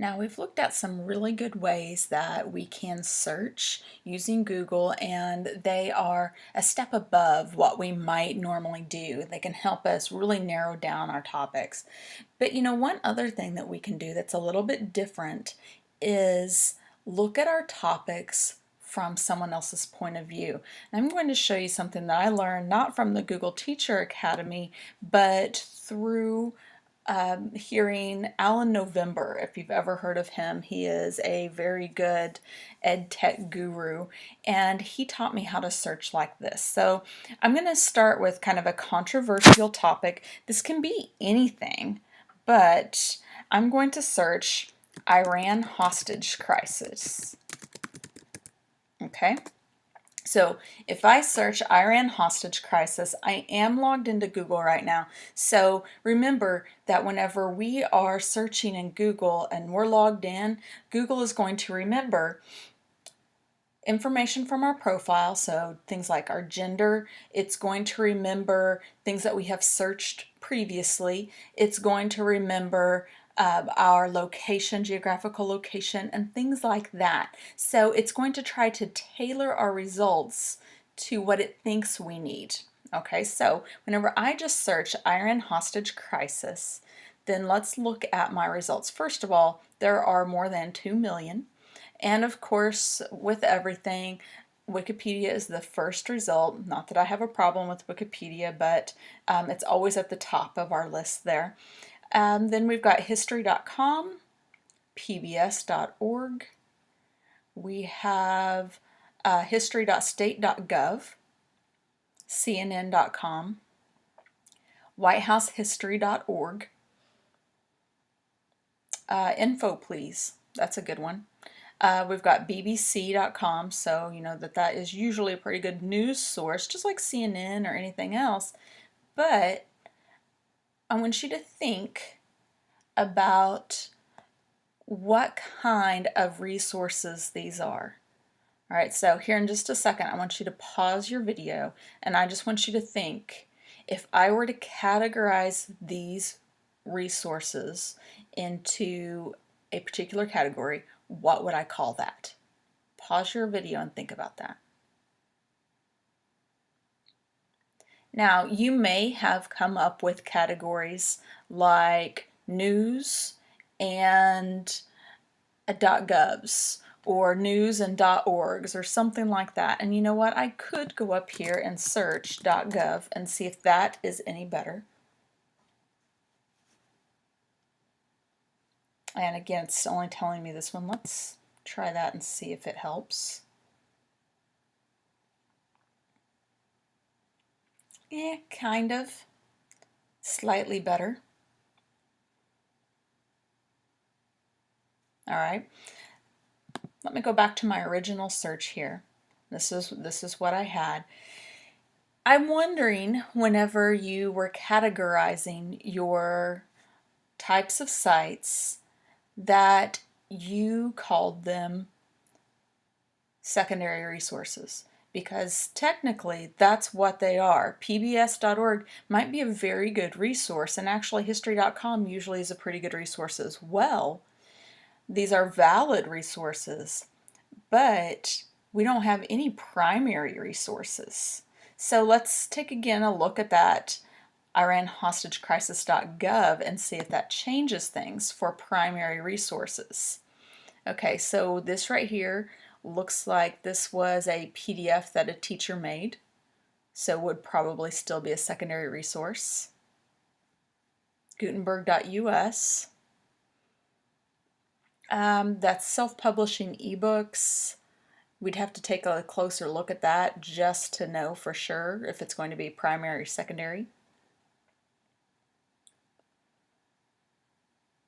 Now we've looked at some really good ways that we can search using Google, and they are a step above what we might normally do. They can help us really narrow down our topics. But one other thing that we can do that's a little bit different is look at our topics from someone else's point of view. And I'm going to show you something that I learned not from the Google Teacher Academy, but through hearing Alan November. If you've ever heard of him, he is a very good ed tech guru, and he taught me how to search like this. So I'm going to start with kind of a controversial topic. This can be anything, but I'm going to search Iran hostage crisis. Okay. So if I search Iran hostage crisis, I am logged into Google right now. So remember that whenever we are searching in Google and we're logged in, Google is going to remember information from our profile, so things like our gender. It's going to remember things that we have searched previously. It's going to remember our location, geographical location, and things like that. So it's going to try to tailor our results to what it thinks we need. Okay, so whenever I just search Iran hostage crisis, then let's look at my results. First of all, there are more than 2 million. And of course, with everything, Wikipedia is the first result. Not that I have a problem with Wikipedia, but it's always at the top of our list there. Then we've got history.com, pbs.org. We have history.state.gov, cnn.com, whitehousehistory.org, info please, that's a good one. We've got bbc.com, so you know that is usually a pretty good news source, just like CNN or anything else. But I want you to think about what kind of resources these are. All right, so here in just a second, I want you to pause your video, and I just want you to think, if I were to categorize these resources into a particular category, what would I call that? Pause your video and think about that. Now, you may have come up with categories like news and .govs or news and .orgs or something like that. And you know what? I could go up here and search .gov and see if that is any better. And again, it's only telling me this one. Let's try that and see if it helps. Kind of. Slightly better. All right. Let me go back to my original search here. This is what I had. I'm wondering, whenever you were categorizing your types of sites, that you called them secondary resources, because technically that's what they are. pbs.org might be a very good resource, and actually history.com usually is a pretty good resource as well. These are valid resources, but we don't have any primary resources. So let's take again a look at that IranHostageCrisis.gov and see if that changes things for primary resources. Okay, so this right here looks like this was a PDF that a teacher made, so would probably still be a secondary resource. Gutenberg.us. That's self-publishing ebooks. We'd have to take a closer look at that just to know for sure if it's going to be primary or secondary.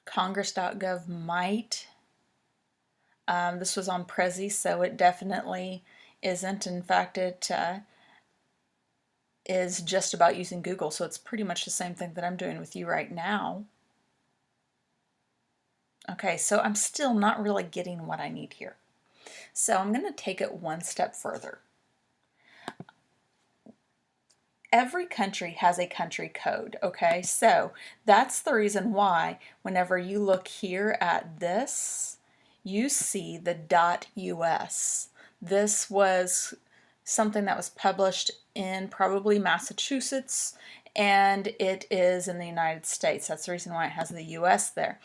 Congress.gov might. This was on Prezi, so it definitely isn't. In fact, it is just about using Google, so it's pretty much the same thing that I'm doing with you right now. Okay, so I'm still not really getting what I need here. So I'm going to take it one step further. every country has a country code, okay? So that's the reason why whenever you look here at this, you see the .us. This was something that was published in probably Massachusetts, and it is in the United States. That's the reason why it has the US there.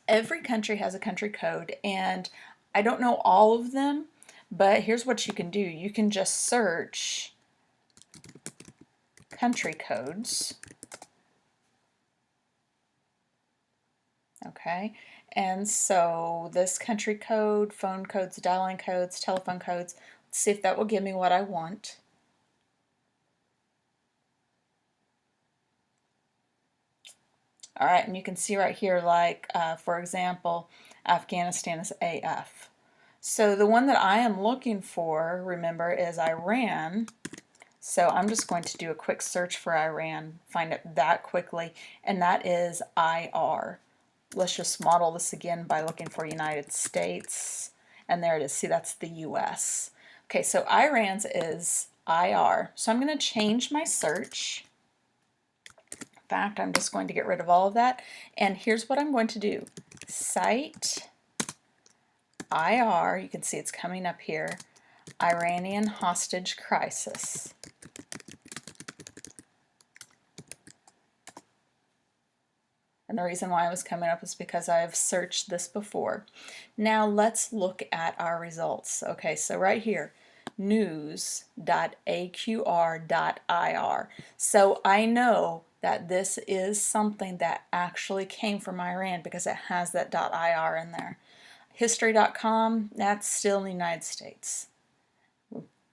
Every country has a country code, and I don't know all of them, but here's what you can do. You can just search country codes, okay? And so this country code, phone codes, dialing codes, telephone codes, let's see if that will give me what I want. All right, and you can see right here, like, for example, Afghanistan is AF. So the one that I am looking for, remember, is Iran. So I'm just going to do a quick search for Iran, find it that quickly, and that is IR. Let's just model this again by looking for United States, and there it is. See, that's the US. Okay, so Iran's is IR. So I'm going to change my search. In fact, I'm just going to get rid of all of that, and here's what I'm going to do. Cite IR, you can see it's coming up here, Iranian hostage crisis. And the reason why it was coming up is because I've searched this before. Now let's look at our results. Okay, so right here, news.aqr.ir. So I know that this is something that actually came from Iran because it has that .ir in there. History.com, that's still in the United States.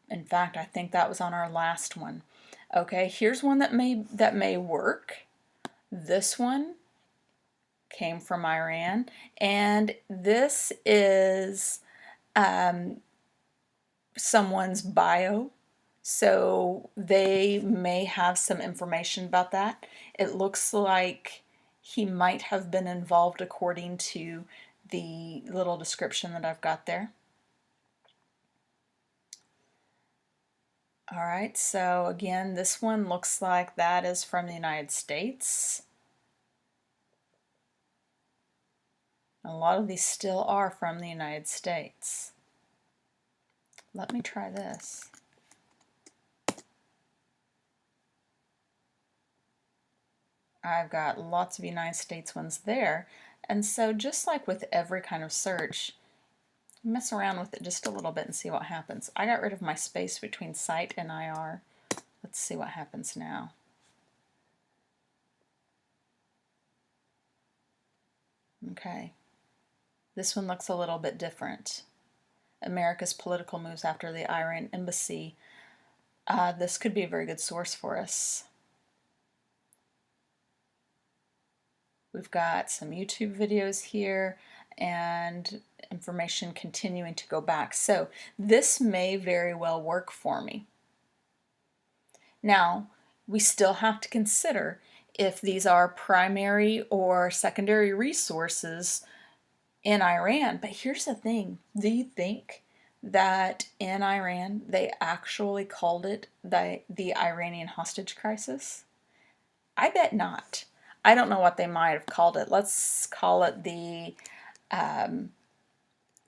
In fact, I think that was on our last one. Okay, here's one that may work. This one came from Iran, and this is someone's bio, so they may have some information about that. It looks like he might have been involved according to the little description that I've got there. All right, so again, this one looks like that is from the United States. A lot of these still are from the United States. Let me try this. I've got lots of United States ones there. And so just like with every kind of search, mess around with it just a little bit and see what happens. I got rid of my space between cite and IR. Let's see what happens now. Okay. This one looks a little bit different. America's political moves after the Iran embassy. This could be a very good source for us. We've got some YouTube videos here and information continuing to go back. So this may very well work for me. Now, we still have to consider if these are primary or secondary resources in Iran. But here's the thing. Do you think that in Iran they actually called it the Iranian hostage crisis? I bet not. I don't know what they might have called it. Let's call it the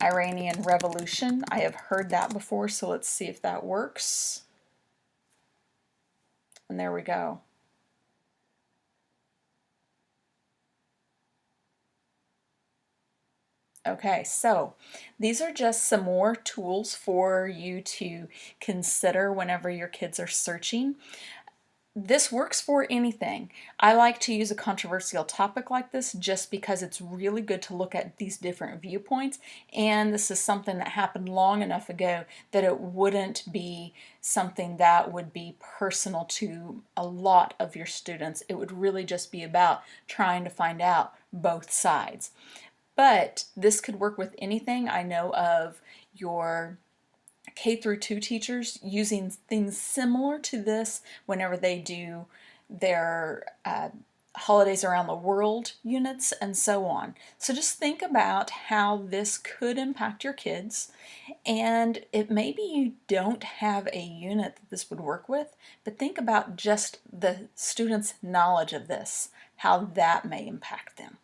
Iranian Revolution. I have heard that before, so let's see if that works. And there we go. Okay, so these are just some more tools for you to consider whenever your kids are searching. This works for anything. I like to use a controversial topic like this just because it's really good to look at these different viewpoints, and this is something that happened long enough ago that it wouldn't be something that would be personal to a lot of your students. It would really just be about trying to find out both sides. But this could work with anything. I know of your K through 2 teachers using things similar to this whenever they do their holidays around the world units, and so on. So just think about how this could impact your kids. And it maybe you don't have a unit that this would work with, but think about just the students' knowledge of this, how that may impact them.